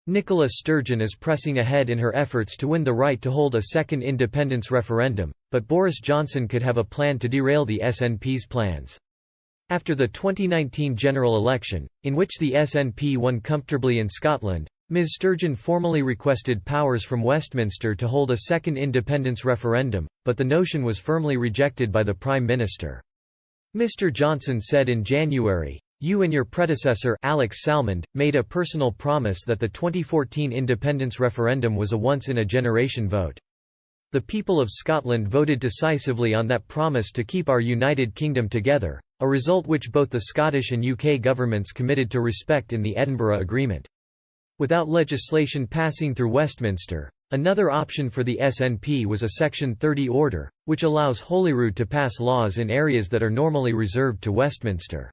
Nicola Sturgeon is pressing ahead in her efforts to win the right to hold a second independence referendum, but Boris Johnson could have a plan to derail the SNP's plans. After the 2019 general election, in which the SNP won comfortably in Scotland, Ms Sturgeon formally requested powers from Westminster to hold a second independence referendum, but the notion was firmly rejected by the Prime Minister. Mr Johnson said in January, "You and your predecessor, Alex Salmond, made a personal promise that the 2014 independence referendum was a once-in-a-generation vote. The people of Scotland voted decisively on that promise to keep our United Kingdom together, a result which both the Scottish and UK governments committed to respect in the Edinburgh Agreement. Without legislation passing through Westminster, another option for the SNP was a Section 30 order, which allows Holyrood to pass laws in areas that are normally reserved to Westminster.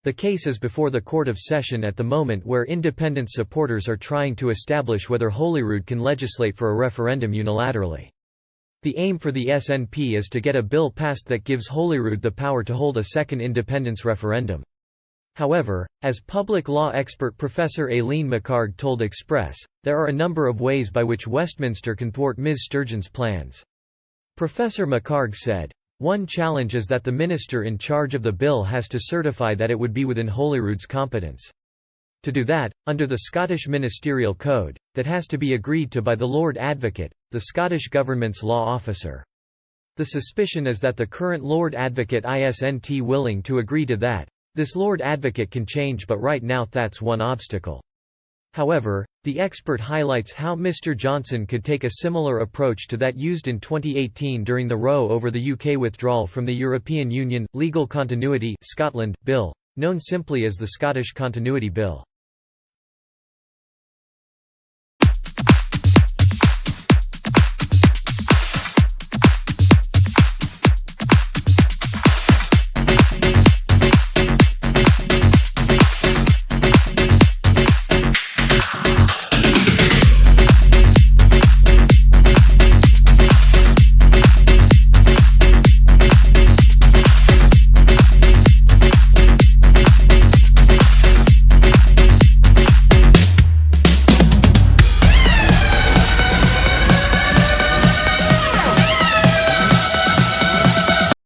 The case is before the Court of Session at the moment, where independence supporters are trying to establish whether Holyrood can legislate for a referendum unilaterally. The aim for the SNP is to get a bill passed that gives Holyrood the power to hold a second independence referendum. However, as public law expert Professor Aileen McHarg told Express, there are a number of ways by which Westminster can thwart Ms Sturgeon's plans. Professor McHarg said, "One challenge is that the minister in charge of the bill has to certify that it would be within Holyrood's competence. To do that, under the Scottish Ministerial Code, that has to be agreed to by the Lord Advocate, the Scottish Government's law officer. The suspicion is that the current Lord Advocate isn't willing to agree to that. This Lord Advocate can change, but right now that's one obstacle." However, the expert highlights how Mr Johnson could take a similar approach to that used in 2018 during the row over the UK withdrawal from the European Union, Legal Continuity Scotland Bill, known simply as the Scottish Continuity Bill.